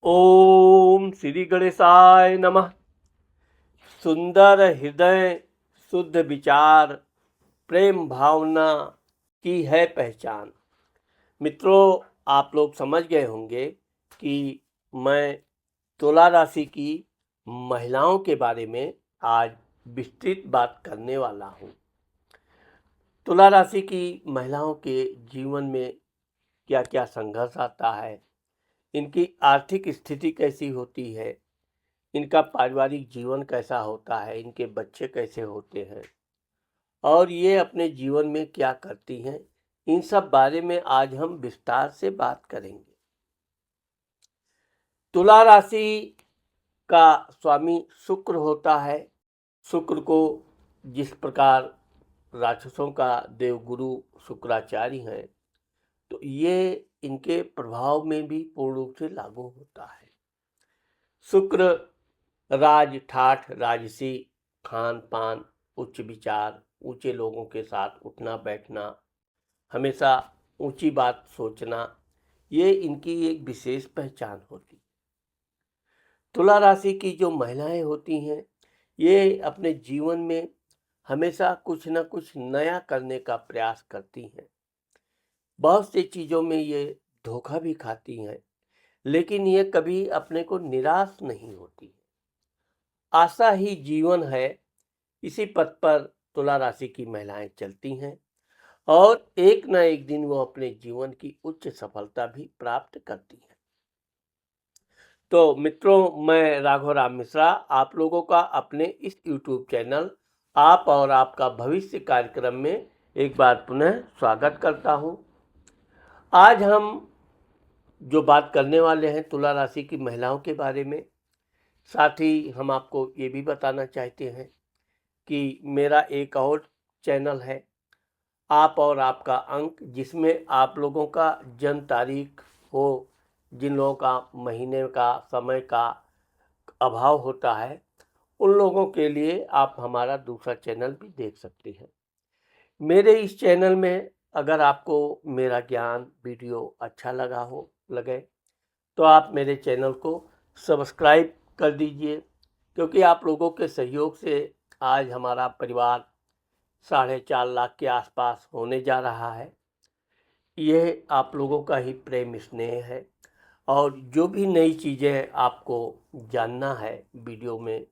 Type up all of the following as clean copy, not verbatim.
ओम श्री गणेशाय नमः। सुंदर हृदय, शुद्ध विचार, प्रेम भावना की है पहचान। मित्रों, आप लोग समझ गए होंगे कि मैं तुला राशि की महिलाओं के बारे में आज विस्तृत बात करने वाला हूँ। तुला राशि की महिलाओं के जीवन में क्या क्या संघर्ष आता है, इनकी आर्थिक स्थिति कैसी होती है, इनका पारिवारिक जीवन कैसा होता है, इनके बच्चे कैसे होते हैं और ये अपने जीवन में क्या करती हैं, इन सब बारे में आज हम विस्तार से बात करेंगे। तुला राशि का स्वामी शुक्र होता है। शुक्र को जिस प्रकार राक्षसों का देवगुरु शुक्राचार्य हैं, तो ये इनके प्रभाव में भी पूर्ण रूप से लागू होता है। शुक्र राज ठाठ राजसी, खान पान, उच्च विचार, ऊंचे लोगों के साथ उठना बैठना, हमेशा ऊंची बात सोचना, ये इनकी एक विशेष पहचान होती है। तुला राशि की जो महिलाएं होती हैं, ये अपने जीवन में हमेशा कुछ न कुछ नया करने का प्रयास करती हैं। बहुत सी चीज़ों में ये धोखा भी खाती हैं, लेकिन ये कभी अपने को निराश नहीं होती। आशा ही जीवन है, इसी पथ पर तुला राशि की महिलाएं चलती हैं और एक न एक दिन वो अपने जीवन की उच्च सफलता भी प्राप्त करती हैं। तो मित्रों, मैं राघव राम मिश्रा आप लोगों का अपने इस YouTube चैनल आप और आपका भविष्य कार्यक्रम में एक बार पुनः स्वागत करता हूं। आज हम जो बात करने वाले हैं तुला राशि की महिलाओं के बारे में, साथ ही हम आपको ये भी बताना चाहते हैं कि मेरा एक और चैनल है आप और आपका अंक, जिसमें आप लोगों का जन्म तारीख हो, जिन लोगों का महीने का समय का अभाव होता है, उन लोगों के लिए आप हमारा दूसरा चैनल भी देख सकते हैं। मेरे इस चैनल में अगर आपको मेरा ज्ञान वीडियो अच्छा लगे तो आप मेरे चैनल को सब्सक्राइब कर दीजिए, क्योंकि आप लोगों के सहयोग से आज हमारा परिवार 4.5 लाख के आसपास होने जा रहा है। यह आप लोगों का ही प्रेम स्नेह है, और जो भी नई चीज़ें आपको जानना है वीडियो में,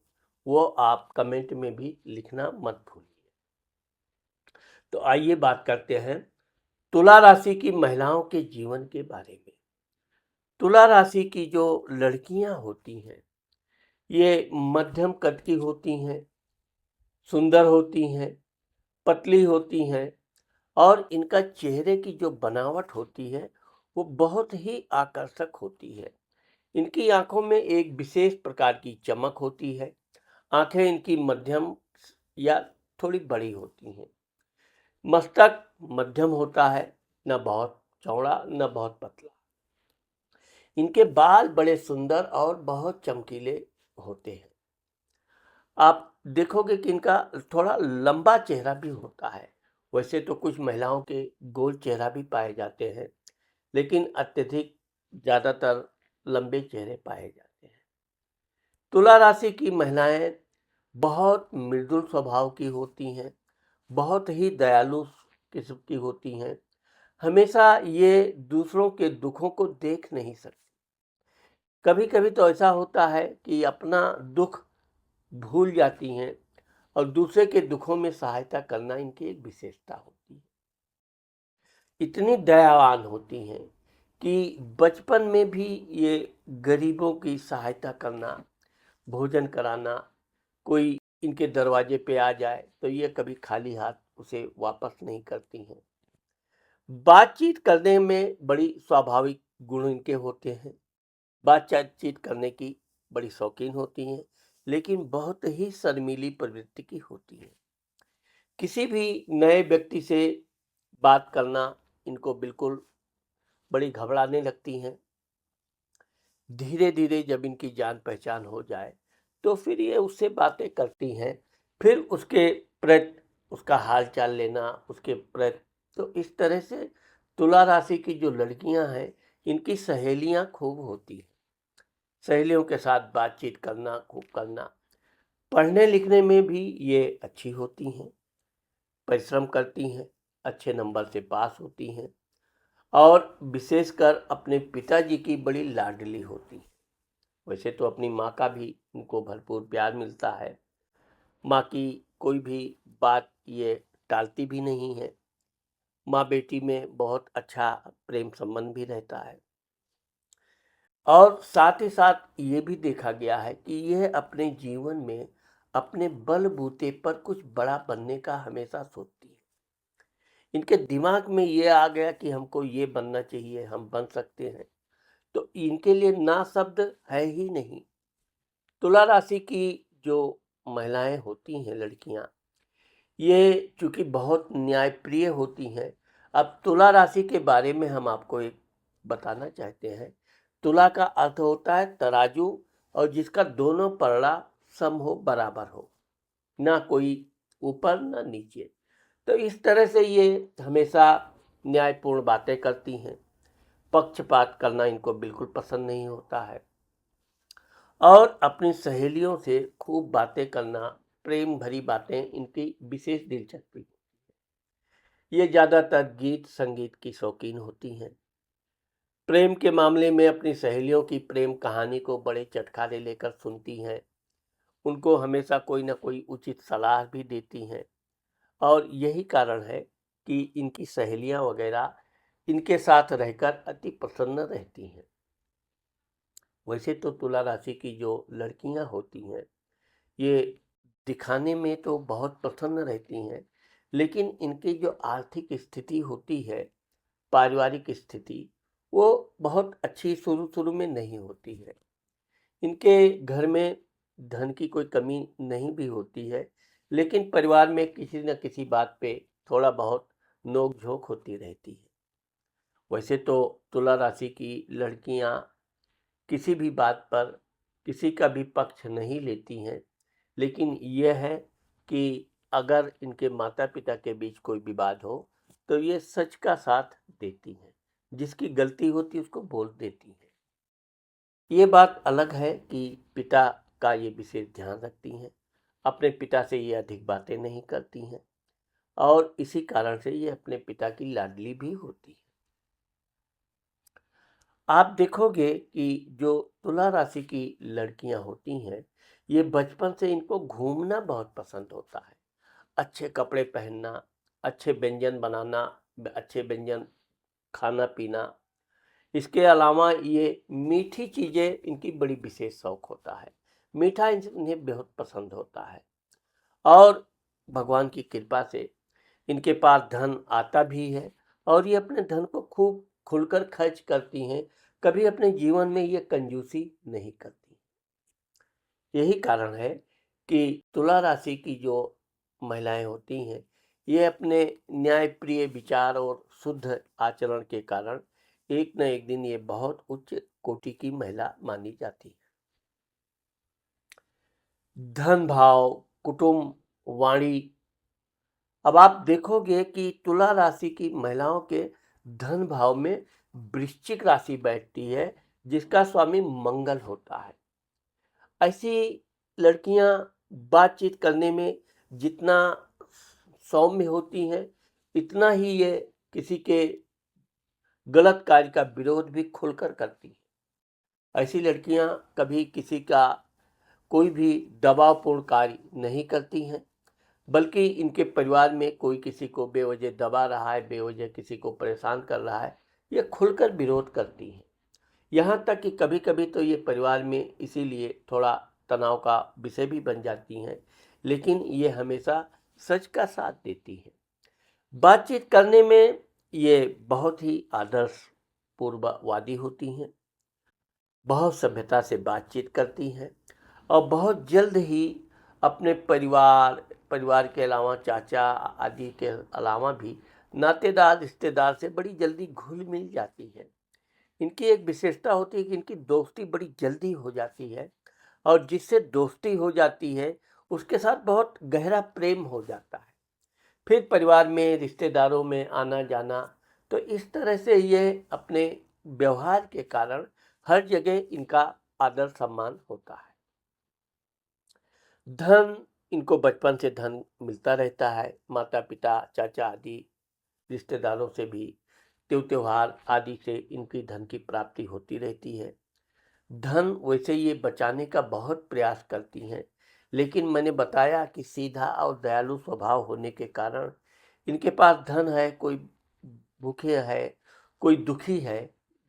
वो आप कमेंट में भी लिखना मत भूलिए। तो आइए बात करते हैं तुला राशि की महिलाओं के जीवन के बारे में। तुला राशि की जो लड़कियां होती हैं, ये मध्यम कद की होती हैं, सुंदर होती हैं, पतली होती हैं, और इनका चेहरे की जो बनावट होती है वो बहुत ही आकर्षक होती है। इनकी आंखों में एक विशेष प्रकार की चमक होती है। आंखें इनकी मध्यम या थोड़ी बड़ी होती हैं। मस्तक मध्यम होता है, न बहुत चौड़ा न बहुत पतला। इनके बाल बड़े सुंदर और बहुत चमकीले होते हैं। आप देखोगे कि इनका थोड़ा लंबा चेहरा भी होता है। वैसे तो कुछ महिलाओं के गोल चेहरा भी पाए जाते हैं, लेकिन अत्यधिक ज़्यादातर लंबे चेहरे पाए जाते हैं। तुला राशि की महिलाएं बहुत मृदुल स्वभाव की होती हैं, बहुत ही दयालु किस्म की होती हैं। हमेशा ये दूसरों के दुखों को देख नहीं सकती। कभी कभी तो ऐसा होता है कि अपना दुख भूल जाती हैं और दूसरे के दुखों में सहायता करना इनकी एक विशेषता होती है। इतनी दयावान होती हैं कि बचपन में भी ये गरीबों की सहायता करना, भोजन कराना, कोई इनके दरवाजे पे आ जाए तो ये कभी खाली हाथ उसे वापस नहीं करती हैं। बातचीत करने में बड़ी स्वाभाविक गुण इनके होते हैं। बातचीत करने की बड़ी शौकीन होती हैं, लेकिन बहुत ही शर्मीली प्रवृत्ति की होती हैं। किसी भी नए व्यक्ति से बात करना इनको बिल्कुल बड़ी घबराने लगती हैं। धीरे धीरे जब इनकी जान पहचान हो जाए तो फिर ये उससे बातें करती हैं। फिर उसके प्रति उसका हाल चाल लेना, उसके प्रति, तो इस तरह से तुला राशि की जो लड़कियां हैं, इनकी सहेलियां खूब होती हैं। सहेलियों के साथ बातचीत करना, खूब करना। पढ़ने लिखने में भी ये अच्छी होती हैं, परिश्रम करती हैं, अच्छे नंबर से पास होती हैं और विशेषकर अपने पिताजी की बड़ी लाडली होती हैं। वैसे तो अपनी माँ का भी उनको भरपूर प्यार मिलता है। माँ की कोई भी बात ये टालती भी नहीं है। माँ बेटी में बहुत अच्छा प्रेम संबंध भी रहता है और साथ ही साथ ये भी देखा गया है कि यह अपने जीवन में अपने बलबूते पर कुछ बड़ा बनने का हमेशा सोचती है। इनके दिमाग में ये आ गया कि हमको ये बनना चाहिए, हम बन सकते हैं, तो इनके लिए ना शब्द है ही नहीं। तुला राशि की जो महिलाएं होती हैं, लड़कियां, ये चूंकि बहुत न्यायप्रिय होती हैं। अब तुला राशि के बारे में हम आपको एक बताना चाहते हैं। तुला का अर्थ होता है तराजू और जिसका दोनों पलड़ा सम हो, बराबर हो, ना कोई ऊपर ना नीचे। तो इस तरह से ये हमेशा न्यायपूर्ण बातें करती हैं। पक्षपात करना इनको बिल्कुल पसंद नहीं होता है और अपनी सहेलियों से खूब बातें करना, प्रेम भरी बातें इनकी विशेष दिलचस्पी। ये ज़्यादातर गीत संगीत की शौकीन होती हैं। प्रेम के मामले में अपनी सहेलियों की प्रेम कहानी को बड़े चटखारे लेकर सुनती हैं। उनको हमेशा कोई ना कोई उचित सलाह भी देती हैं और यही कारण है कि इनकी सहेलियां वगैरह इनके साथ रहकर अति प्रसन्न रहती हैं। वैसे तो तुला राशि की जो लड़कियां होती हैं, ये दिखाने में तो बहुत प्रसन्न रहती हैं, लेकिन इनकी जो आर्थिक स्थिति होती है, पारिवारिक स्थिति, वो बहुत अच्छी शुरू-शुरू में नहीं होती है। इनके घर में धन की कोई कमी नहीं भी होती है, लेकिन परिवार में किसी न किसी बात पे थोड़ा बहुत नोक-झोंक होती रहती है। वैसे तो तुला राशि की लड़कियां किसी भी बात पर किसी का भी पक्ष नहीं लेती हैं, लेकिन यह है कि अगर इनके माता-पिता के बीच कोई विवाद हो, तो ये सच का साथ देती हैं। जिसकी गलती होती है उसको बोल देती हैं। ये बात अलग है कि पिता का ये विशेष ध्यान रखती हैं। अपने पिता से ये अधिक बातें नहीं करती हैं और इसी कारण से ये अपने पिता की लाडली भी होती है। आप देखोगे कि जो तुला राशि की लड़कियां होती हैं, ये बचपन से इनको घूमना बहुत पसंद होता है। अच्छे कपड़े पहनना, अच्छे व्यंजन बनाना, अच्छे व्यंजन खाना-पीना। इसके अलावा ये मीठी चीज़ें इनकी बड़ी विशेष शौक होता है। मीठा इन्हें बहुत पसंद होता है और भगवान की कृपा से इनके पास धन आता भी है और ये अपने धन को खूब खुलकर खर्च करती हैं। कभी अपने जीवन में ये कंजूसी नहीं करती। यही कारण है कि तुला राशि की जो महिलाएं होती हैं, ये अपने न्यायप्रिय विचार और शुद्ध आचरण के कारण एक न एक दिन ये बहुत उच्च कोटि की महिला मानी जाती है। धन भाव, कुटुंब, वाणी। अब आप देखोगे कि तुला राशि की महिलाओं के धन भाव में वृश्चिक राशि बैठती है, जिसका स्वामी मंगल होता है। ऐसी लड़कियां बातचीत करने में जितना सौम्य होती हैं, इतना ही ये किसी के गलत कार्य का विरोध भी खुलकर करती हैं। ऐसी लड़कियां कभी किसी का कोई भी दबावपूर्ण कार्य नहीं करती हैं, बल्कि इनके परिवार में कोई किसी को बेवजह दबा रहा है, बेवजह किसी को परेशान कर रहा है, ये खुलकर विरोध करती हैं। यहाँ तक कि कभी-कभी तो ये परिवार में इसीलिए थोड़ा तनाव का विषय भी बन जाती हैं, लेकिन ये हमेशा सच का साथ देती हैं। बातचीत करने में ये बहुत ही आदर्श पूर्ववादी होती हैं, बहुत सभ्यता से बातचीत करती हैं और बहुत जल्द ही अपने परिवार के अलावा चाचा आदि के अलावा भी नातेदार रिश्तेदार से बड़ी जल्दी घुल मिल जाती है। इनकी एक विशेषता होती है कि इनकी दोस्ती बड़ी जल्दी हो जाती है और जिससे दोस्ती हो जाती है उसके साथ बहुत गहरा प्रेम हो जाता है। फिर परिवार में रिश्तेदारों में आना जाना, तो इस तरह से ये अपने व्यवहार के कारण हर जगह इनका आदर सम्मान होता है। धन, इनको बचपन से धन मिलता रहता है, माता पिता चाचा आदि रिश्तेदारों से भी त्योहार आदि से इनकी धन की प्राप्ति होती रहती है। धन वैसे ये बचाने का बहुत प्रयास करती हैं, लेकिन मैंने बताया कि सीधा और दयालु स्वभाव होने के कारण इनके पास धन है, कोई भूखे है, कोई दुखी है,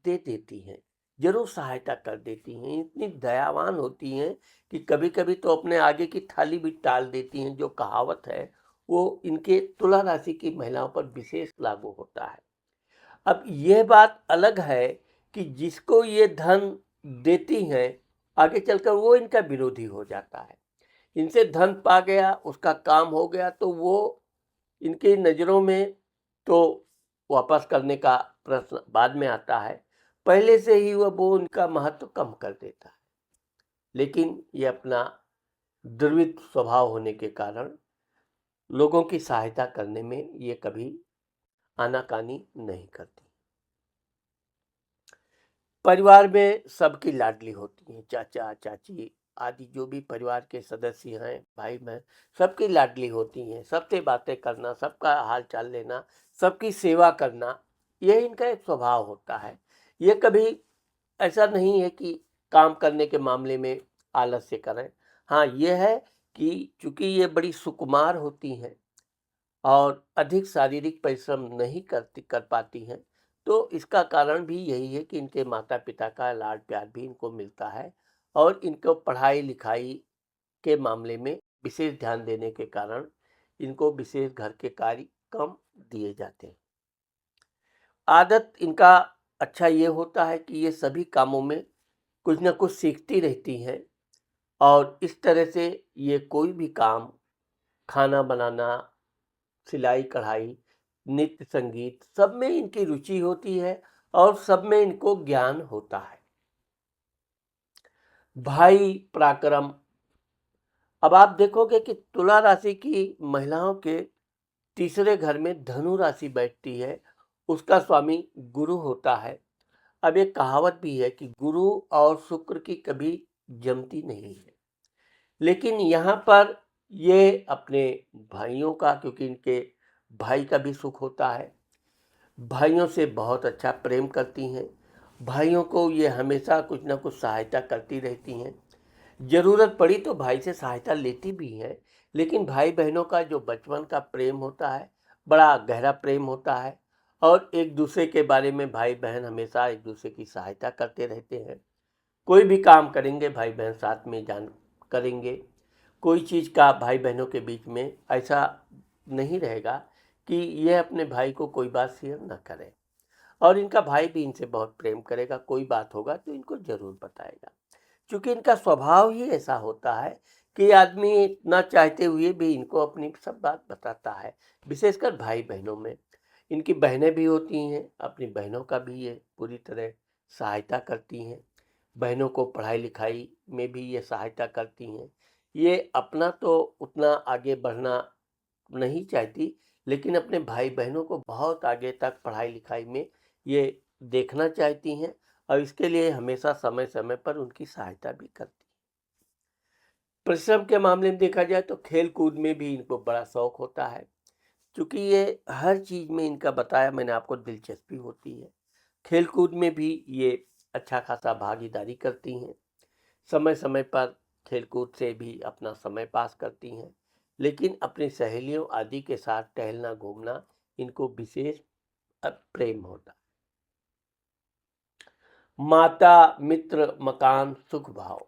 दे देती हैं, जरूर सहायता कर देती हैं। इतनी दयावान होती हैं कि कभी कभी तो अपने आगे की थाली भी टाल देती हैं। जो कहावत है वो इनके तुला राशि की महिलाओं पर विशेष लागू होता है। अब यह बात अलग है कि जिसको ये धन देती हैं, आगे चलकर वो इनका विरोधी हो जाता है। इनसे धन पा गया, उसका काम हो गया, तो वो इनकी नज़रों में तो वापस करने का प्रश्न बाद में आता है। पहले से ही वो उनका महत्व कम कर देता है। लेकिन ये अपना द्रवित स्वभाव होने के कारण लोगों की सहायता करने में ये कभी आनाकानी नहीं करती। परिवार में सबकी लाडली होती हैं, चाचा चाची आदि जो भी परिवार के सदस्य हैं, भाई बहन, सबकी लाडली होती हैं। सबसे बातें करना, सबका हाल चाल लेना, सबकी सेवा करना, यह इनका एक स्वभाव होता है। ये कभी ऐसा नहीं है कि काम करने के मामले में आलस्य करें। हाँ, यह है कि चूंकि ये बड़ी सुकुमार होती हैं और अधिक शारीरिक परिश्रम नहीं कर पाती हैं, तो इसका कारण भी यही है कि इनके माता पिता का लाड प्यार भी इनको मिलता है और इनको पढ़ाई लिखाई के मामले में विशेष ध्यान देने के कारण इनको विशेष घर के कार्य कम दिए जाते हैं। आदत इनका अच्छा ये होता है कि ये सभी कामों में कुछ न कुछ सीखती रहती हैं और इस तरह से ये कोई भी काम, खाना बनाना, सिलाई कढ़ाई, नृत्य संगीत, सब में इनकी रुचि होती है और सब में इनको ज्ञान होता है। भाई पराक्रम, अब आप देखोगे कि तुला राशि की महिलाओं के तीसरे घर में धनु राशि बैठती है, उसका स्वामी गुरु होता है। अब एक कहावत भी है कि गुरु और शुक्र की कभी जमती नहीं है, लेकिन यहाँ पर ये अपने भाइयों का, क्योंकि इनके भाई का भी सुख होता है, भाइयों से बहुत अच्छा प्रेम करती हैं। भाइयों को ये हमेशा कुछ ना कुछ सहायता करती रहती हैं। ज़रूरत पड़ी तो भाई से सहायता लेती भी हैं, लेकिन भाई बहनों का जो बचपन का प्रेम होता है, बड़ा गहरा प्रेम होता है और एक दूसरे के बारे में भाई बहन हमेशा एक दूसरे की सहायता करते रहते हैं। कोई भी काम करेंगे भाई बहन साथ में जान करेंगे। कोई चीज़ का भाई बहनों के बीच में ऐसा नहीं रहेगा कि यह अपने भाई को कोई बात शेयर ना करे और इनका भाई भी इनसे बहुत प्रेम करेगा। कोई बात होगा तो इनको ज़रूर बताएगा, क्योंकि इनका स्वभाव ही ऐसा होता है कि आदमी ना चाहते हुए भी इनको अपनी सब बात बताता है। विशेषकर भाई बहनों में इनकी बहनें भी होती हैं, अपनी बहनों का भी ये पूरी तरह सहायता करती हैं। बहनों को पढ़ाई लिखाई में भी ये सहायता करती हैं। ये अपना तो उतना आगे बढ़ना नहीं चाहती, लेकिन अपने भाई बहनों को बहुत आगे तक पढ़ाई लिखाई में ये देखना चाहती हैं और इसके लिए हमेशा समय समय पर उनकी सहायता भी करती हैं। परिश्रम के मामले में देखा जाए तो खेल कूद में भी इनको बड़ा शौक होता है, क्योंकि ये हर चीज़ में इनका बताया मैंने आपको दिलचस्पी होती है। खेल कूद में भी ये अच्छा खासा भागीदारी करती हैं। समय समय पर खेलकूद से भी अपना समय पास करती हैं, लेकिन अपनी सहेलियों आदि के साथ टहलना घूमना इनको विशेष प्रेम होता है। माता मित्र मकान सुख भाव,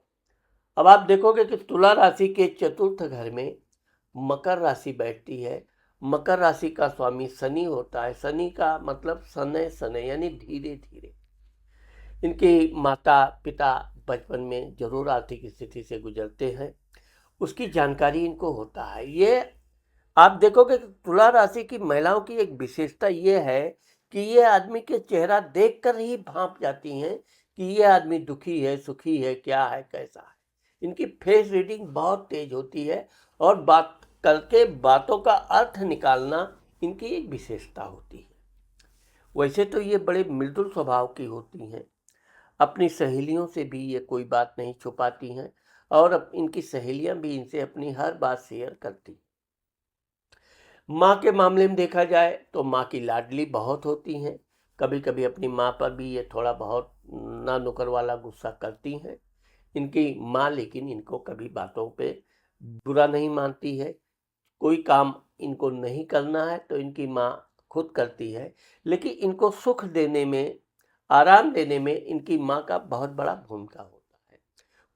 अब आप देखोगे कि तुला राशि के चतुर्थ घर में मकर राशि बैठती है। मकर राशि का स्वामी शनि होता है। शनि का मतलब सनय सनय यानी धीरे धीरे। इनके माता पिता बचपन में जरूर आर्थिक स्थिति से गुजरते हैं, उसकी जानकारी इनको होता है। ये आप देखोगे कि तुला राशि की महिलाओं की एक विशेषता ये है कि ये आदमी के चेहरा देखकर ही भांप जाती हैं कि ये आदमी दुखी है, सुखी है, क्या है, कैसा है। इनकी फेस रीडिंग बहुत तेज होती है और बात करके बातों का अर्थ निकालना इनकी एक विशेषता होती है। वैसे तो ये बड़े मृदुल स्वभाव की होती हैं। अपनी सहेलियों से भी ये कोई बात नहीं छुपाती हैं और इनकी सहेलियां भी इनसे अपनी हर बात शेयर करती। माँ के मामले में देखा जाए तो माँ की लाडली बहुत होती हैं। कभी कभी अपनी माँ पर भी ये थोड़ा बहुत ना नुकर वाला गुस्सा करती हैं। इनकी माँ लेकिन इनको कभी बातों पे बुरा नहीं मानती है। कोई काम इनको नहीं करना है तो इनकी माँ खुद करती है, लेकिन इनको सुख देने में, आराम देने में इनकी माँ का बहुत बड़ा भूमिका होता है।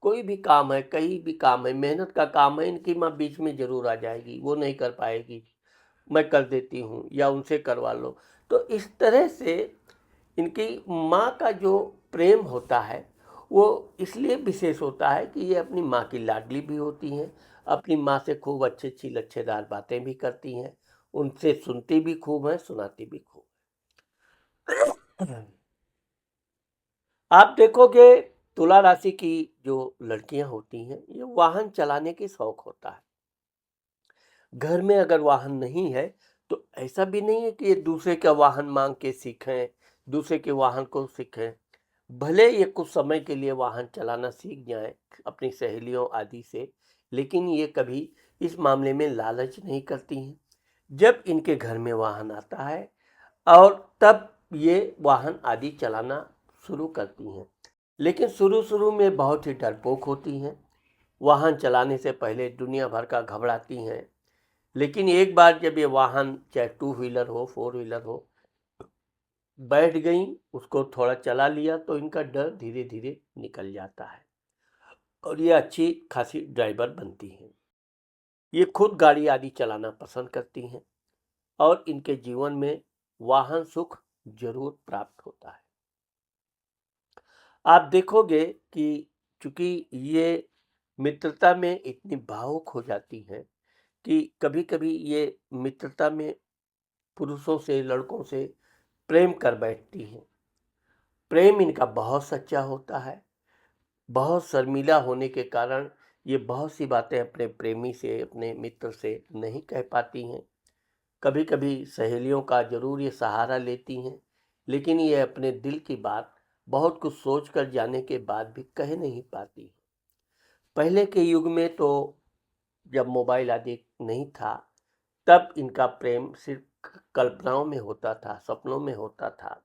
कोई भी काम है, कहीं भी काम है, मेहनत का काम है, इनकी माँ बीच में ज़रूर आ जाएगी, वो नहीं कर पाएगी, मैं कर देती हूँ या उनसे करवा लो। तो इस तरह से इनकी माँ का जो प्रेम होता है वो इसलिए विशेष होता है कि ये अपनी माँ की लाडली भी होती हैं। अपनी माँ से खूब अच्छी अच्छी लच्छेदार बातें भी करती हैं, उनसे सुनती भी खूब हैं, सुनाती भी खूब हैं। आप देखोगे तुला राशि की जो लड़कियां होती हैं ये वाहन चलाने की शौक होता है। घर में अगर वाहन नहीं है तो ऐसा भी नहीं है कि ये दूसरे का वाहन मांग के सीखें, दूसरे के वाहन को सीखें। भले ये कुछ समय के लिए वाहन चलाना सीख जाएं अपनी सहेलियों आदि से, लेकिन ये कभी इस मामले में लालच नहीं करती हैं। जब इनके घर में वाहन आता है और तब ये वाहन आदि चलाना शुरू करती हैं। लेकिन शुरू शुरू में बहुत ही डरपोक होती हैं। वाहन चलाने से पहले दुनिया भर का घबराती हैं। लेकिन एक बार जब ये वाहन चाहे टू व्हीलर हो, फोर व्हीलर हो, बैठ गई, उसको थोड़ा चला लिया तो इनका डर धीरे धीरे निकल जाता है और ये अच्छी खासी ड्राइवर बनती हैं। ये खुद गाड़ी आदि चलाना पसंद करती हैं और इनके जीवन में वाहन सुख जरूर प्राप्त होता है। आप देखोगे कि चूंकि ये मित्रता में इतनी भावुक हो जाती हैं कि कभी कभी ये मित्रता में पुरुषों से, लड़कों से प्रेम कर बैठती हैं। प्रेम इनका बहुत सच्चा होता है। बहुत शर्मीला होने के कारण ये बहुत सी बातें अपने प्रेमी से, अपने मित्र से नहीं कह पाती हैं। कभी कभी सहेलियों का जरूर ये सहारा लेती हैं, लेकिन ये अपने दिल की बात बहुत कुछ सोच कर जाने के बाद भी कह नहीं पाती। पहले के युग में तो जब मोबाइल आदि नहीं था तब इनका प्रेम सिर्फ कल्पनाओं में होता था, सपनों में होता था।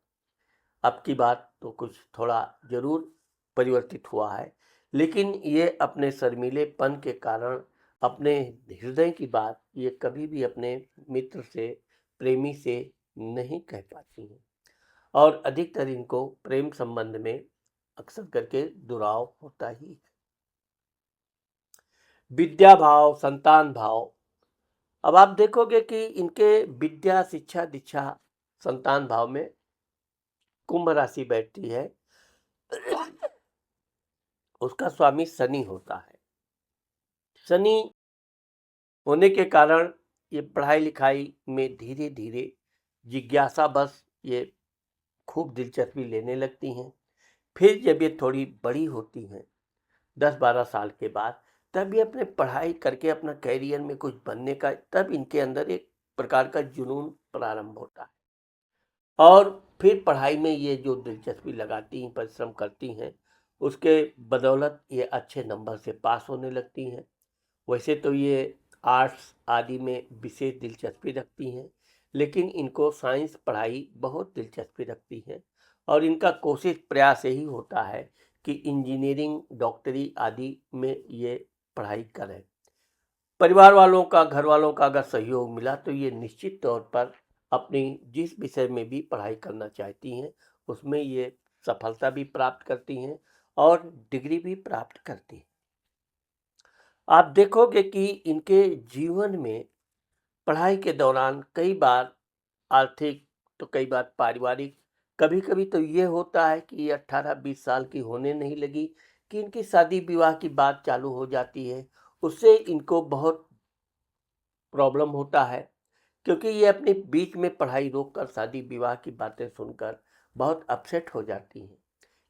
अब की बात तो कुछ थोड़ा जरूर परिवर्तित हुआ है, लेकिन ये अपने शर्मीलेपन के कारण अपने हृदय की बात ये कभी भी अपने मित्र से, प्रेमी से नहीं कह पाती हैं और अधिकतर इनको प्रेम संबंध में अक्सर करके दुराव होता ही है। विद्या भाव, संतान भाव। अब आप देखोगे कि इनके विद्या, शिक्षा, दीक्षा, संतान भाव में कुंभ राशि बैठती है। उसका स्वामी शनि होता है। शनि होने के कारण ये पढ़ाई लिखाई में धीरे धीरे जिज्ञासा बस ये खूब दिलचस्पी लेने लगती हैं। फिर जब ये थोड़ी बड़ी होती हैं 10-12 साल के बाद, तब ये अपने पढ़ाई करके अपना कैरियर में कुछ बनने का, तब इनके अंदर एक प्रकार का जुनून प्रारंभ होता है और फिर पढ़ाई में ये जो दिलचस्पी लगाती हैं, परिश्रम करती हैं, उसके बदौलत ये अच्छे नंबर से पास होने लगती हैं। वैसे तो ये आर्ट्स आदि में विशेष दिलचस्पी रखती हैं, लेकिन इनको साइंस पढ़ाई बहुत दिलचस्पी रखती है और इनका कोशिश प्रयास यही होता है कि इंजीनियरिंग, डॉक्टरी आदि में ये पढ़ाई करें। परिवार वालों का, घर वालों का अगर सहयोग मिला तो ये निश्चित तौर पर अपनी जिस विषय में भी पढ़ाई करना चाहती हैं उसमें ये सफलता भी प्राप्त करती हैं और डिग्री भी प्राप्त करती हैं। आप देखोगे कि इनके जीवन में पढ़ाई के दौरान कई बार आर्थिक, तो कई बार पारिवारिक, कभी कभी तो ये होता है कि ये 18-20 साल की होने नहीं लगी कि इनकी शादी विवाह की बात चालू हो जाती है। उससे इनको बहुत प्रॉब्लम होता है क्योंकि ये अपने बीच में पढ़ाई रोककर शादी विवाह की बातें सुनकर बहुत अपसेट हो जाती हैं।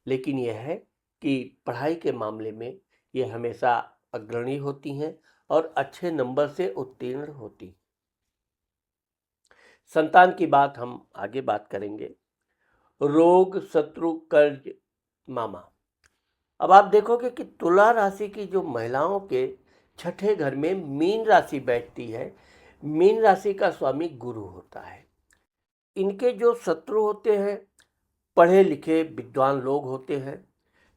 लेकिन यह है कि पढ़ाई के मामले में ये हमेशा अग्रणी होती हैं और अच्छे नंबर से उत्तीर्ण होती हैं। संतान की बात हम आगे बात करेंगे। रोग, शत्रु, कर्ज मामा। अब आप देखोगे कि तुला राशि की जो महिलाओं के छठे घर में मीन राशि बैठती है, मीन राशि का स्वामी गुरु होता है। इनके जो शत्रु होते हैं पढ़े लिखे विद्वान लोग होते हैं।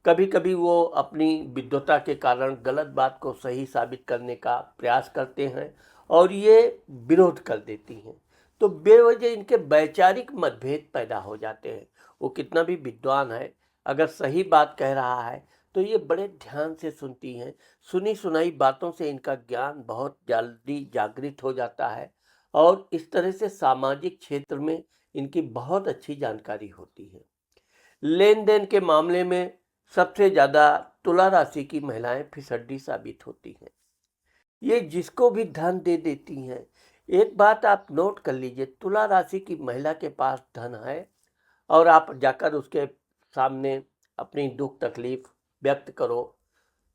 कभी कभी वो अपनी विद्वता के कारण गलत बात को सही साबित करने का प्रयास करते हैं और ये विरोध कर देती हैं। तो बेवजह इनके वैचारिक मतभेद पैदा हो जाते हैं। वो कितना भी विद्वान है, अगर सही बात कह रहा है तो ये बड़े ध्यान से सुनती हैं। सुनी सुनाई बातों से इनका ज्ञान बहुत जल्दी जागृत हो जाता है और इस तरह से सामाजिक क्षेत्र में इनकी बहुत अच्छी जानकारी होती है। लेन देन के मामले में सबसे ज्यादा तुला राशि की महिलाएं फिसड्डी साबित होती हैं। ये जिसको भी धन दे देती हैं। एक बात आप नोट कर लीजिए, तुला राशि की महिला के पास धन है और आप जाकर उसके सामने अपनी दुख तकलीफ व्यक्त करो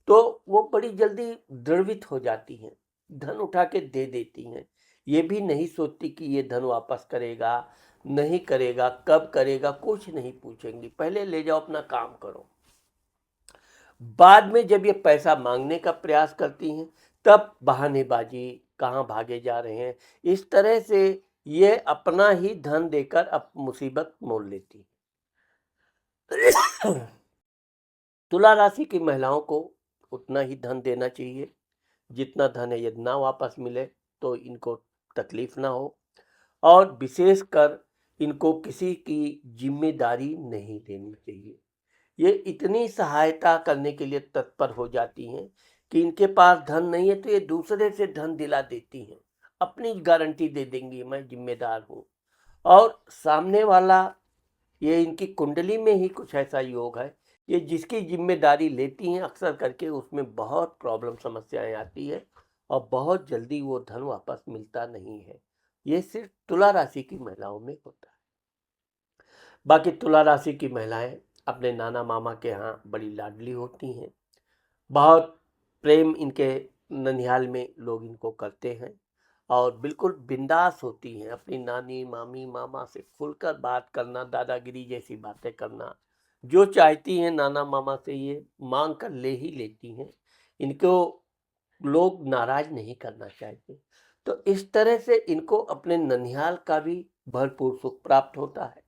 तो वो बड़ी जल्दी द्रवित हो जाती हैं, धन उठा के दे देती हैं। ये भी नहीं सोचती कि ये धन वापस करेगा नहीं करेगा, कब करेगा, कुछ नहीं पूछेंगी। पहले ले जाओ, अपना काम करो। बाद में जब ये पैसा मांगने का प्रयास करती हैं तब बहानेबाजी, कहाँ भागे जा रहे हैं, इस तरह से ये अपना ही धन देकर अब मुसीबत मोल लेती है। तुला राशि की महिलाओं को उतना ही धन देना चाहिए जितना धन है। यदि ना वापस मिले तो इनको तकलीफ ना हो और विशेषकर इनको किसी की जिम्मेदारी नहीं लेनी चाहिए। ये इतनी सहायता करने के लिए तत्पर हो जाती हैं कि इनके पास धन नहीं है तो ये दूसरे से धन दिला देती हैं। अपनी गारंटी दे देंगी, मैं जिम्मेदार हूँ। और सामने वाला, ये इनकी कुंडली में ही कुछ ऐसा योग है, ये जिसकी जिम्मेदारी लेती हैं अक्सर करके उसमें बहुत प्रॉब्लम समस्याएं आती है और बहुत जल्दी वो धन वापस मिलता नहीं है। ये सिर्फ तुला राशि की महिलाओं में होता है। बाकी तुला राशि की महिलाएं अपने नाना मामा के यहाँ बड़ी लाडली होती हैं। बहुत प्रेम इनके ननिहाल में लोग इनको करते हैं और बिल्कुल बिंदास होती हैं। अपनी नानी मामी मामा से खुलकर बात करना, दादागिरी जैसी बातें करना, जो चाहती हैं नाना मामा से ये मांग कर ले ही लेती हैं। इनको लोग नाराज नहीं करना चाहते। तो इस तरह से इनको अपने ननिहाल का भी भरपूर सुख प्राप्त होता है,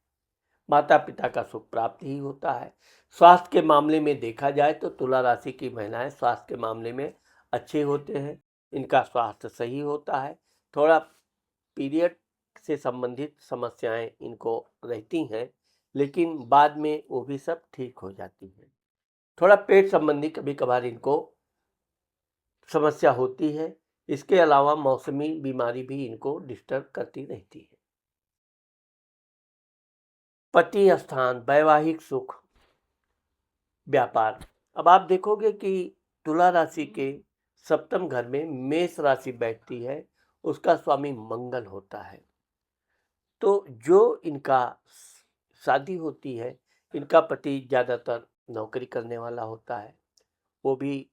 माता पिता का सुख प्राप्त ही होता है। स्वास्थ्य के मामले में देखा जाए तो तुला राशि की महिलाएं स्वास्थ्य के मामले में अच्छे होते हैं। इनका स्वास्थ्य सही होता है। थोड़ा पीरियड से संबंधित समस्याएं इनको रहती हैं लेकिन बाद में वो भी सब ठीक हो जाती हैं। थोड़ा पेट संबंधी कभी कभार इनको समस्या होती है। इसके अलावा मौसमी बीमारी भी इनको डिस्टर्ब करती रहती है। पति स्थान, वैवाहिक सुख, व्यापार। अब आप देखोगे कि तुला राशि के सप्तम घर में मेष राशि बैठती है, उसका स्वामी मंगल होता है। तो जो इनका शादी होती है, इनका पति ज़्यादातर नौकरी करने वाला होता है। वो भी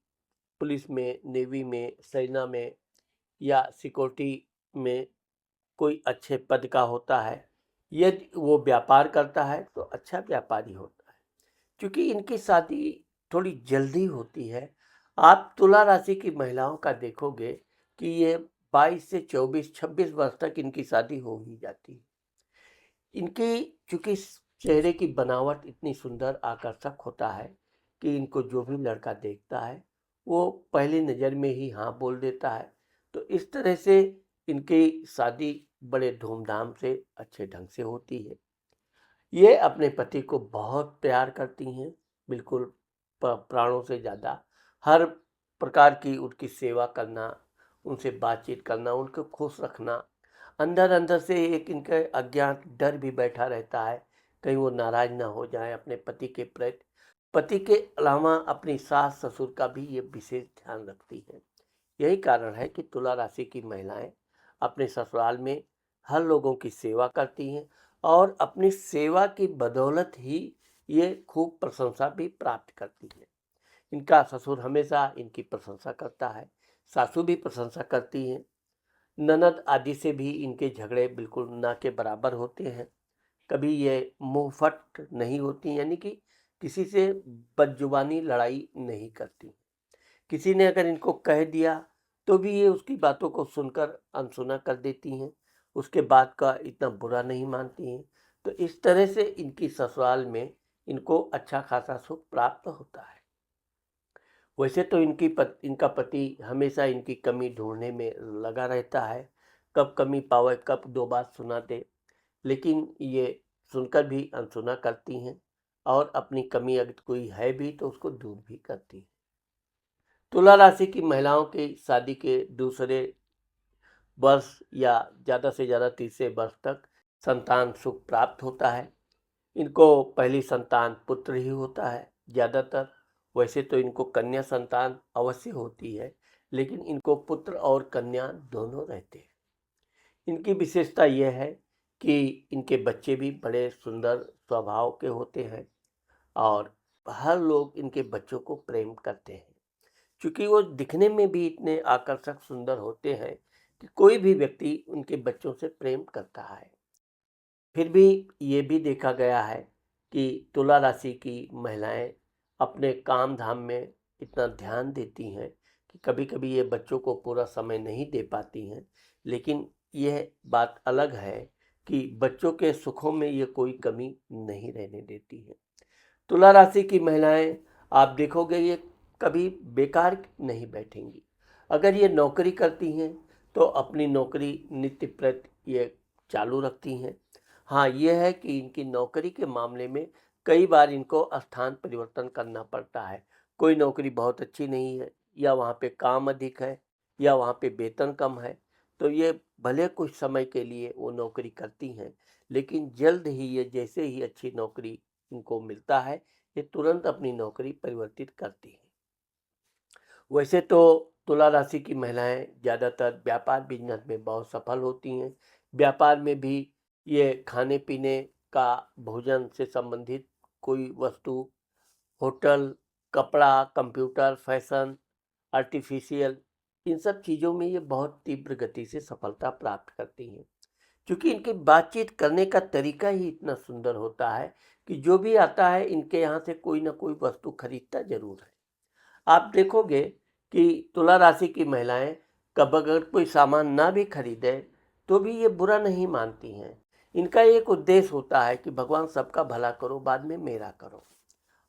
पुलिस में, नेवी में, सेना में या सिक्योरिटी में कोई अच्छे पद का होता है। यदि वो व्यापार करता है तो अच्छा व्यापारी होता है। क्योंकि इनकी शादी थोड़ी जल्दी होती है। आप तुला राशि की महिलाओं का देखोगे कि ये 22 से 24-26 वर्ष तक इनकी शादी हो ही जाती है। इनकी चूंकि चेहरे की बनावट इतनी सुंदर आकर्षक होता है कि इनको जो भी लड़का देखता है वो पहली नज़र में ही हाँ बोल देता है। तो इस तरह से इनकी शादी बड़े धूमधाम से अच्छे ढंग से होती है। ये अपने पति को बहुत प्यार करती हैं, बिल्कुल प्राणों से ज़्यादा। हर प्रकार की उनकी सेवा करना, उनसे बातचीत करना, उनको खुश रखना। अंदर अंदर से एक इनका अज्ञात डर भी बैठा रहता है, कहीं वो नाराज ना हो जाए अपने पति के प्रति। पति के अलावा अपनी सास ससुर का भी ये विशेष ध्यान रखती है। यही कारण है कि तुला राशि की महिलाएं अपने ससुराल में हर लोगों की सेवा करती हैं और अपनी सेवा की बदौलत ही ये खूब प्रशंसा भी प्राप्त करती हैं। इनका ससुर हमेशा इनकी प्रशंसा करता है, सासू भी प्रशंसा करती हैं। ननद आदि से भी इनके झगड़े बिल्कुल ना के बराबर होते हैं। कभी ये मुंहफट नहीं होती, यानी कि किसी से बदजुबानी लड़ाई नहीं करती। किसी ने अगर इनको कह दिया तो भी ये उसकी बातों को सुनकर अनसुना कर देती हैं, उसके बाद का इतना बुरा नहीं मानती हैं। तो इस तरह से इनकी ससुराल में इनको अच्छा खासा सुख प्राप्त होता है। वैसे तो इनका पति हमेशा इनकी कमी ढूंढने में लगा रहता है, कब कमी पावे, कब दो बात सुना दे, लेकिन ये सुनकर भी अनसुना करती हैं और अपनी कमी अगर कोई है भी तो उसको दूर भी करती हैं। तुला राशि की महिलाओं की शादी के दूसरे वर्ष या ज़्यादा से ज़्यादा तीसरे वर्ष तक संतान सुख प्राप्त होता है। इनको पहली संतान पुत्र ही होता है ज़्यादातर। वैसे तो इनको कन्या संतान अवश्य होती है, लेकिन इनको पुत्र और कन्या दोनों रहते हैं। इनकी विशेषता यह है कि इनके बच्चे भी बड़े सुंदर स्वभाव के होते हैं और हर लोग इनके बच्चों को प्रेम करते हैं, क्योंकि वो दिखने में भी इतने आकर्षक सुंदर होते हैं कि कोई भी व्यक्ति उनके बच्चों से प्रेम करता है। फिर भी ये भी देखा गया है कि तुला राशि की महिलाएं अपने काम धाम में इतना ध्यान देती हैं कि कभी-कभी ये बच्चों को पूरा समय नहीं दे पाती हैं, लेकिन यह बात अलग है कि बच्चों के सुखों में ये कोई कमी नहीं रहने देती हैं। तुला राशि की महिलाएं आप देखोगे ये कभी बेकार नहीं बैठेंगी। अगर ये नौकरी करती हैं तो अपनी नौकरी नित्य प्रति ये चालू रखती हैं। हाँ, ये है कि इनकी नौकरी के मामले में कई बार इनको स्थान परिवर्तन करना पड़ता है। कोई नौकरी बहुत अच्छी नहीं है या वहाँ पे काम अधिक है या वहाँ पे वेतन कम है, तो ये भले कुछ समय के लिए वो नौकरी करती हैं, लेकिन जल्द ही ये जैसे ही अच्छी नौकरी इनको मिलता है, ये तुरंत अपनी नौकरी परिवर्तित करती हैं। वैसे तो तुला राशि की महिलाएं ज़्यादातर व्यापार बिजनेस में बहुत सफल होती हैं। व्यापार में भी ये खाने पीने का, भोजन से संबंधित कोई वस्तु, होटल, कपड़ा, कंप्यूटर, फैशन, आर्टिफिशियल, इन सब चीज़ों में ये बहुत तीव्र गति से सफलता प्राप्त करती हैं, क्योंकि इनकी बातचीत करने का तरीका ही इतना सुंदर होता है कि जो भी आता है इनके यहाँ से कोई ना कोई वस्तु खरीदता जरूर है। आप देखोगे कि तुला राशि की महिलाएं कब अगर कोई सामान ना भी खरीदे तो भी ये बुरा नहीं मानती हैं। इनका एक उद्देश्य होता है कि भगवान सबका भला करो, बाद में मेरा करो,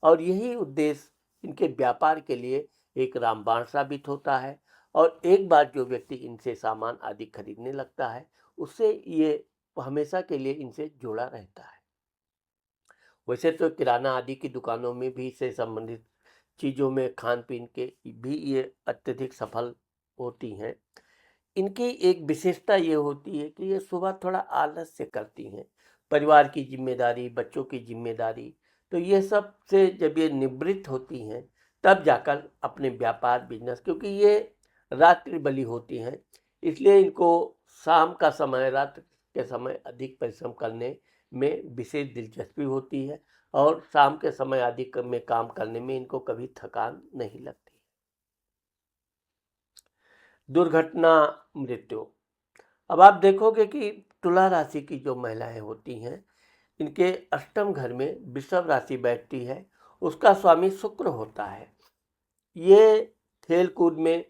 और यही उद्देश्य इनके व्यापार के लिए एक रामबाण साबित होता है। और एक बार जो व्यक्ति इनसे सामान आदि खरीदने लगता है, उससे ये हमेशा के लिए इनसे जुड़ा रहता है। वैसे तो किराना आदि की दुकानों में भी से संबंधित चीज़ों में खान पीन के भी ये अत्यधिक सफल होती हैं। इनकी एक विशेषता ये होती है कि ये सुबह थोड़ा आलस से करती हैं। परिवार की जिम्मेदारी, बच्चों की जिम्मेदारी, तो ये सब से जब ये निवृत्त होती हैं तब जाकर अपने व्यापार बिजनेस, क्योंकि ये रात्रि बली होती हैं, इसलिए इनको शाम का समय, रात के समय अधिक परिश्रम करने में विशेष दिलचस्पी होती है और शाम के समय आदि में काम करने में इनको कभी थकान नहीं लगती। दुर्घटना, मृत्यु। अब आप देखोगे कि तुला राशि की जो महिलाएं होती हैं, इनके अष्टम घर में वृषभ राशि बैठती है, उसका स्वामी शुक्र होता है। ये खेल कूद में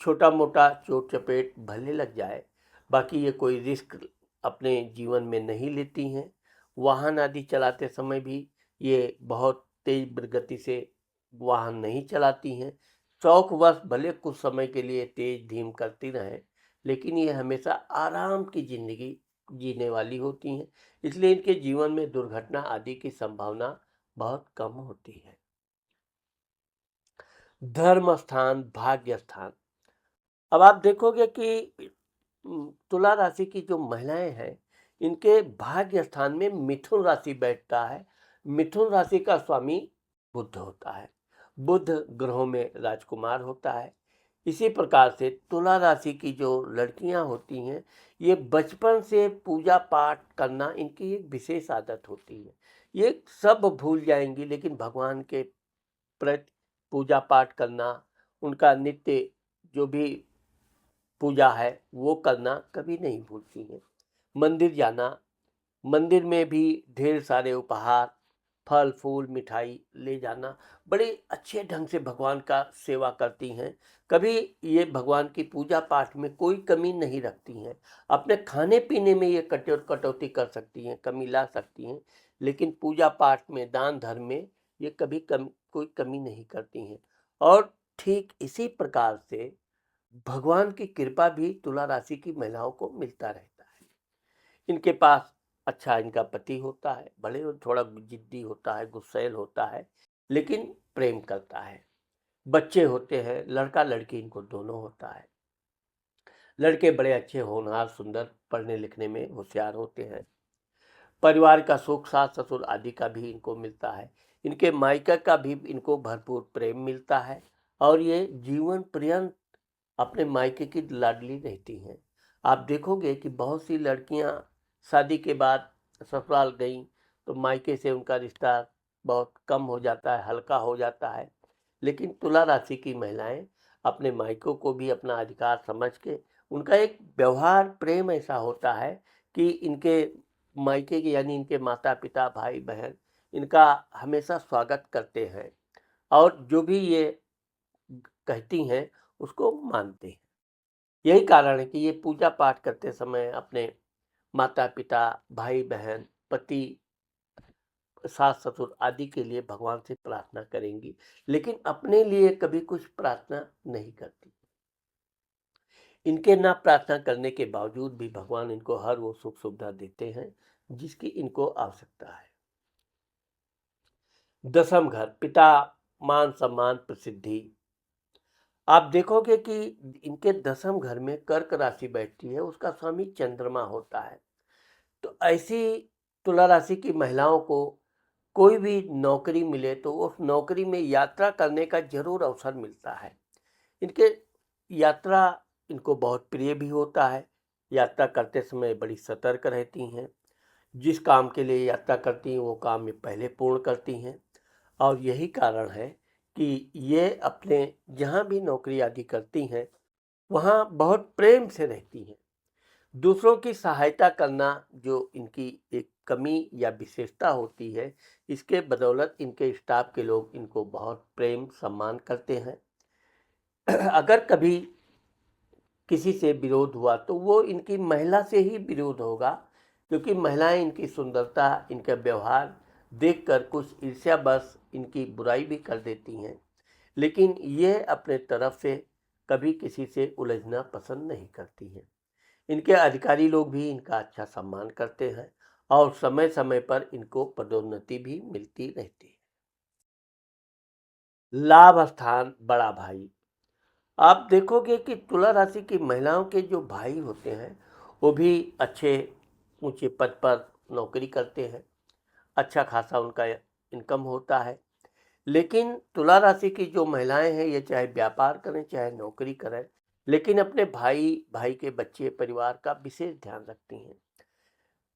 छोटा मोटा चोट चपेट भले लग जाए, बाकी ये कोई रिस्क अपने जीवन में नहीं लेती हैं। वाहन आदि चलाते समय भी ये बहुत तेज गति से वाहन नहीं चलाती हैं। शौकवश भले कुछ समय के लिए तेज धीम करती रहें, लेकिन ये हमेशा आराम की जिंदगी जीने वाली होती हैं, इसलिए इनके जीवन में दुर्घटना आदि की संभावना बहुत कम होती है। धर्म स्थान, भाग्य स्थान। अब आप देखोगे कि तुला राशि की जो महिलाएं हैं, इनके भाग्य स्थान में मिथुन राशि बैठता है। मिथुन राशि का स्वामी बुध होता है। बुध ग्रहों में राजकुमार होता है। इसी प्रकार से तुला राशि की जो लड़कियां होती हैं, ये बचपन से पूजा पाठ करना इनकी एक विशेष आदत होती है। ये सब भूल जाएंगी, लेकिन भगवान के प्रति पूजा पाठ करना, उनका नित्य जो भी पूजा है वो करना कभी नहीं भूलती हैं। मंदिर जाना, मंदिर में भी ढेर सारे उपहार, फल फूल मिठाई ले जाना, बड़े अच्छे ढंग से भगवान का सेवा करती हैं। कभी ये भगवान की पूजा पाठ में कोई कमी नहीं रखती हैं। अपने खाने पीने में ये कटौती कर सकती हैं, कमी ला सकती हैं, लेकिन पूजा पाठ में, दान धर्म में ये कभी कोई कमी नहीं करती हैं। और ठीक इसी प्रकार से भगवान की कृपा भी तुला राशि की महिलाओं को मिलता रहता है। इनके पास अच्छा इनका पति होता है, भले वो थोड़ा जिद्दी होता है, गुस्सैल होता है, लेकिन प्रेम करता है। बच्चे होते हैं, लड़का लड़की इनको दोनों होता है। लड़के बड़े अच्छे, होनहार, सुंदर, पढ़ने लिखने में होशियार होते हैं। परिवार का सुख, सास ससुर आदि का भी इनको मिलता है। इनके मायका का भी इनको भरपूर प्रेम मिलता है और ये जीवन पर्यंत अपने मायके की लाडली रहती हैं। आप देखोगे कि बहुत सी लड़कियां शादी के बाद ससुराल गईं तो मायके से उनका रिश्ता बहुत कम हो जाता है, हल्का हो जाता है। लेकिन तुला राशि की महिलाएं अपने मायकों को भी अपना अधिकार समझ के, उनका एक व्यवहार प्रेम ऐसा होता है कि इनके मायके के यानी इनके माता पिता, भाई बहन इनका हमेशा स्वागत करते हैं और जो भी ये कहती हैं उसको मानते हैं। यही कारण है कि ये पूजा पाठ करते समय अपने माता पिता, भाई बहन, पति, सास ससुर आदि के लिए भगवान से प्रार्थना करेंगी, लेकिन अपने लिए कभी कुछ प्रार्थना नहीं करती। इनके ना प्रार्थना करने के बावजूद भी भगवान इनको हर वो सुख सुविधा देते हैं जिसकी इनको आवश्यकता है। दसम घर, पिता, मान सम्मान, प्रसिद्धि। आप देखोगे कि इनके दसम घर में कर्क राशि बैठती है, उसका स्वामी चंद्रमा होता है। तो ऐसी तुला राशि की महिलाओं को कोई भी नौकरी मिले तो उस नौकरी में यात्रा करने का जरूर अवसर मिलता है। इनके यात्रा इनको बहुत प्रिय भी होता है। यात्रा करते समय बड़ी सतर्क रहती हैं। जिस काम के लिए यात्रा करती हैं वो काम ये पहले पूर्ण करती हैं और यही कारण है कि ये अपने जहाँ भी नौकरी आदि करती हैं वहाँ बहुत प्रेम से रहती हैं। दूसरों की सहायता करना जो इनकी एक कमी या विशेषता होती है, इसके बदौलत इनके स्टाफ के लोग इनको बहुत प्रेम सम्मान करते हैं। अगर कभी किसी से विरोध हुआ तो वो इनकी महिला से ही विरोध होगा, क्योंकि महिलाएं इनकी सुंदरता, इनका व्यवहार देखकर कुछ ईर्ष्यावश इनकी बुराई भी कर देती हैं, लेकिन ये अपने तरफ से कभी किसी से उलझना पसंद नहीं करती हैं। इनके अधिकारी लोग भी इनका अच्छा सम्मान करते हैं और समय समय पर इनको पदोन्नति भी मिलती रहती है। लाभ स्थान, बड़ा भाई। आप देखोगे कि तुला राशि की महिलाओं के जो भाई होते हैं वो भी अच्छे ऊंचे पद पर नौकरी करते हैं, अच्छा खासा उनका इनकम होता है। लेकिन तुला राशि की जो महिलाएं हैं ये चाहे व्यापार करें चाहे नौकरी करें, लेकिन अपने भाई, भाई के बच्चे, परिवार का विशेष ध्यान रखती हैं।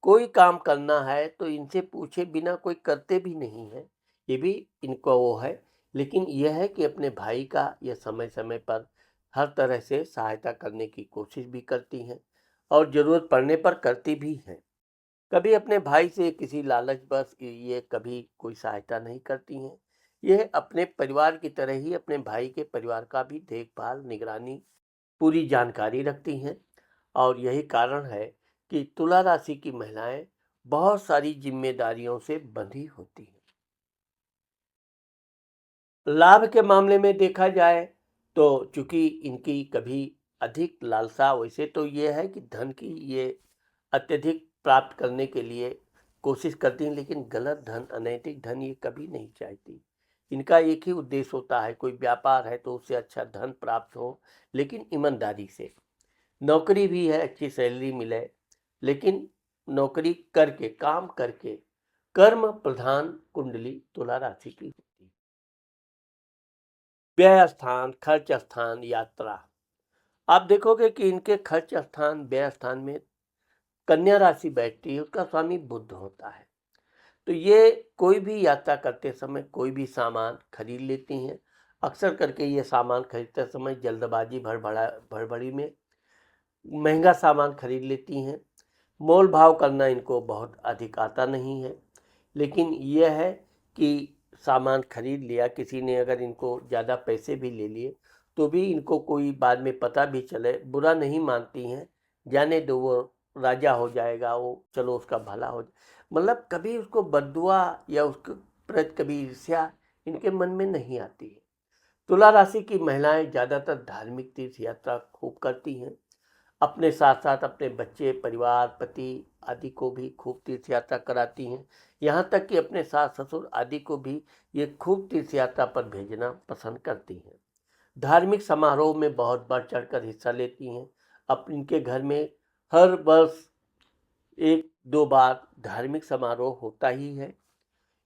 कोई काम करना है तो इनसे पूछे बिना कोई करते भी नहीं है, ये भी इनको वो है। लेकिन यह है कि अपने भाई का यह समय समय पर हर तरह से सहायता करने की कोशिश भी करती हैं और ज़रूरत पड़ने पर करती भी हैं। कभी अपने भाई से किसी लालचवश ये कभी कोई सहायता नहीं करती हैं। यह अपने परिवार की तरह ही अपने भाई के परिवार का भी देखभाल, निगरानी, पूरी जानकारी रखती हैं और यही कारण है कि तुला राशि की महिलाएं बहुत सारी जिम्मेदारियों से बंधी होती हैं। लाभ के मामले में देखा जाए तो चूंकि इनकी कभी अधिक लालसा, वैसे तो ये है कि धन की ये अत्यधिक प्राप्त करने के लिए कोशिश करती हैं, लेकिन गलत धन, अनैतिक धन ये कभी नहीं चाहती। इनका एक ही उद्देश्य होता है, कोई व्यापार है तो उससे अच्छा धन प्राप्त हो, लेकिन ईमानदारी से। नौकरी भी है, अच्छी सैलरी मिले, लेकिन नौकरी करके, काम करके, कर्म प्रधान कुंडली तुला राशि की होती है। व्यय स्थान, खर्च स्थान, यात्रा। आप देखोगे कि इनके खर्च स्थान, व्यय स्थान में कन्या राशि बैठती है, उसका स्वामी बुध होता है। तो ये कोई भी यात्रा करते समय कोई भी सामान खरीद लेती हैं। अक्सर करके ये सामान खरीदते समय जल्दबाजी, भड़बड़ी में महंगा सामान खरीद लेती हैं। मोल भाव करना इनको बहुत अधिक आता नहीं है, लेकिन यह है कि सामान खरीद लिया, किसी ने अगर इनको ज़्यादा पैसे भी ले लिए तो भी इनको कोई बाद में पता भी चले, बुरा नहीं मानती हैं, जाने दो वो राजा हो जाएगा, वो चलो उसका भला हो जाए, मतलब कभी उसको बद्दुआ या उसके प्रति कभी ईर्ष्या इनके मन में नहीं आती है। तुला राशि की महिलाएं ज़्यादातर धार्मिक तीर्थ यात्रा खूब करती हैं, अपने साथ साथ अपने बच्चे, परिवार, पति आदि को भी खूब तीर्थ यात्रा कराती हैं। यहाँ तक कि अपने सास ससुर आदि को भी ये खूब तीर्थ यात्रा पर भेजना पसंद करती हैं। धार्मिक समारोह में बहुत बढ़ चढ़कर हिस्सा लेती हैं। अब इनके घर में हर वर्ष 1-2 बार धार्मिक समारोह होता ही है।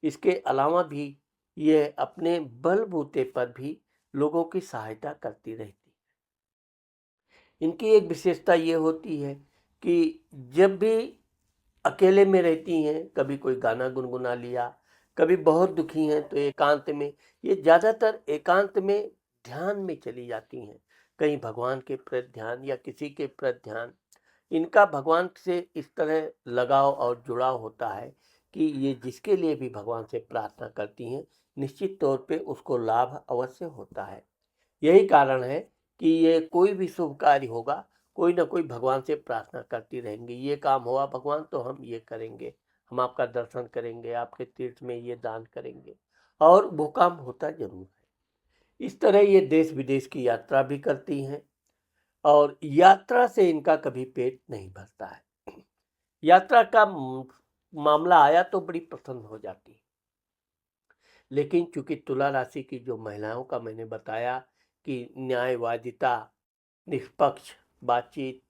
इसके अलावा भी ये अपने बलबूते पर भी लोगों की सहायता करती रहती है। इनकी एक विशेषता ये होती है कि जब भी अकेले में रहती हैं, कभी कोई गाना गुनगुना लिया, कभी बहुत दुखी हैं तो एकांत में, ये ज़्यादातर एकांत में ध्यान में चली जाती हैं। कहीं भगवान के प्रति ध्यान या किसी के प्रति ध्यान, इनका भगवान से इस तरह लगाव और जुड़ाव होता है कि ये जिसके लिए भी भगवान से प्रार्थना करती हैं, निश्चित तौर पे उसको लाभ अवश्य होता है। यही कारण है कि ये कोई भी शुभ कार्य होगा, कोई ना कोई भगवान से प्रार्थना करती रहेंगी, ये काम हुआ भगवान तो हम ये करेंगे, हम आपका दर्शन करेंगे, आपके तीर्थ में ये दान करेंगे, और वो काम होता जरूर है। इस तरह ये देश विदेश की यात्रा भी करती हैं और यात्रा से इनका कभी पेट नहीं भरता है। यात्रा का मामला आया तो बड़ी प्रसन्न हो जाती है। लेकिन चूंकि तुला राशि की जो महिलाओं का मैंने बताया कि न्यायवादिता, निष्पक्ष बातचीत,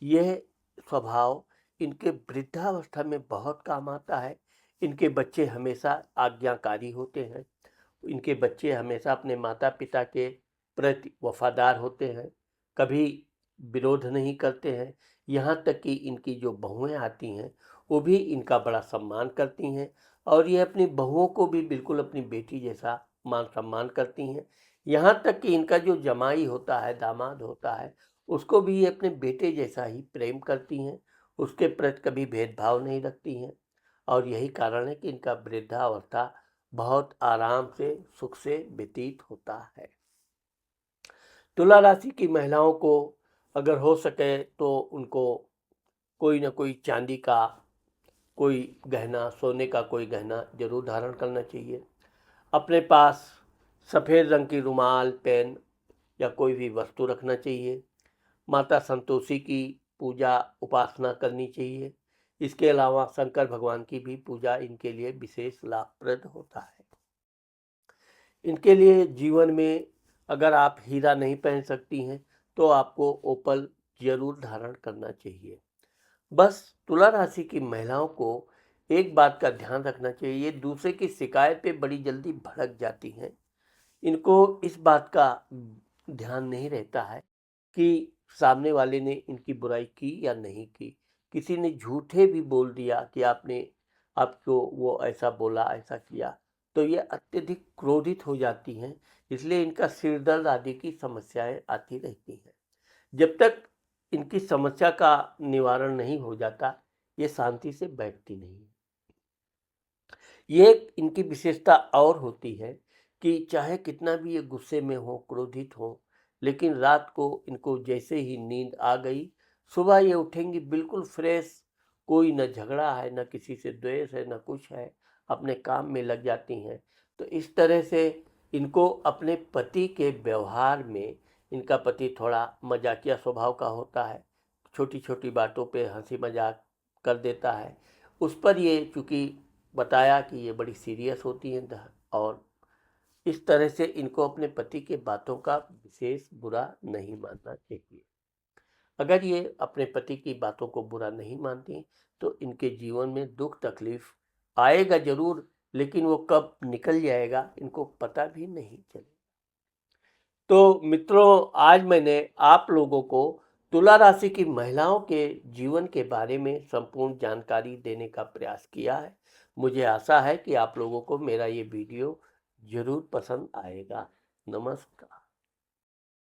यह स्वभाव इनके वृद्धावस्था में बहुत काम आता है। इनके बच्चे हमेशा आज्ञाकारी होते हैं, इनके बच्चे हमेशा अपने माता पिता के प्रति वफादार होते हैं, कभी विरोध नहीं करते हैं। यहाँ तक कि इनकी जो बहुएं आती हैं वो भी इनका बड़ा सम्मान करती हैं और ये अपनी बहुओं को भी बिल्कुल अपनी बेटी जैसा मान सम्मान करती हैं। यहाँ तक कि इनका जो जमाई होता है, दामाद होता है, उसको भी ये अपने बेटे जैसा ही प्रेम करती हैं, उसके प्रति कभी भेदभाव नहीं रखती हैं। और यही कारण है कि इनका वृद्धावस्था बहुत आराम से, सुख से व्यतीत होता है। तुला राशि की महिलाओं को अगर हो सके तो उनको कोई ना कोई चांदी का कोई गहना, सोने का कोई गहना जरूर धारण करना चाहिए। अपने पास सफ़ेद रंग की रुमाल, पेन या कोई भी वस्तु रखना चाहिए। माता संतोषी की पूजा उपासना करनी चाहिए। इसके अलावा शंकर भगवान की भी पूजा इनके लिए विशेष लाभप्रद होता है। इनके लिए जीवन में अगर आप हीरा नहीं पहन सकती हैं तो आपको ओपल जरूर धारण करना चाहिए। बस तुला राशि की महिलाओं को एक बात का ध्यान रखना चाहिए, ये दूसरे की शिकायत पे बड़ी जल्दी भड़क जाती हैं। इनको इस बात का ध्यान नहीं रहता है कि सामने वाले ने इनकी बुराई की या नहीं की। किसी ने झूठे भी बोल दिया कि आपने आपको वो ऐसा बोला, ऐसा किया, तो ये अत्यधिक क्रोधित हो जाती हैं। इसलिए इनका सिर दर्द आदि की समस्याएं आती रहती हैं। जब तक इनकी समस्या का निवारण नहीं हो जाता, ये शांति से बैठती नहीं। ये इनकी विशेषता और होती है कि चाहे कितना भी ये गुस्से में हो, क्रोधित हो, लेकिन रात को इनको जैसे ही नींद आ गई, सुबह ये उठेंगी बिल्कुल फ्रेश, कोई न झगड़ा है, न किसी से द्वेष है, न कुछ है, अपने काम में लग जाती हैं। तो इस तरह से इनको अपने पति के व्यवहार में, इनका पति थोड़ा मजाकिया स्वभाव का होता है, छोटी छोटी बातों पे हंसी मजाक कर देता है। उस पर ये चूँकि बताया कि ये बड़ी सीरियस होती हैं और इस तरह से इनको अपने पति के बातों का विशेष बुरा नहीं मानना चाहिए। अगर ये अपने पति की बातों को बुरा नहीं मानती तो इनके जीवन में दुख तकलीफ आएगा जरूर, लेकिन वो कब निकल जाएगा इनको पता भी नहीं चलेगा। तो मित्रों, आज मैंने आप लोगों को तुला राशि की महिलाओं के जीवन के बारे में संपूर्ण जानकारी देने का प्रयास किया है। मुझे आशा है कि आप लोगों को मेरा ये वीडियो जरूर पसंद आएगा। नमस्कार।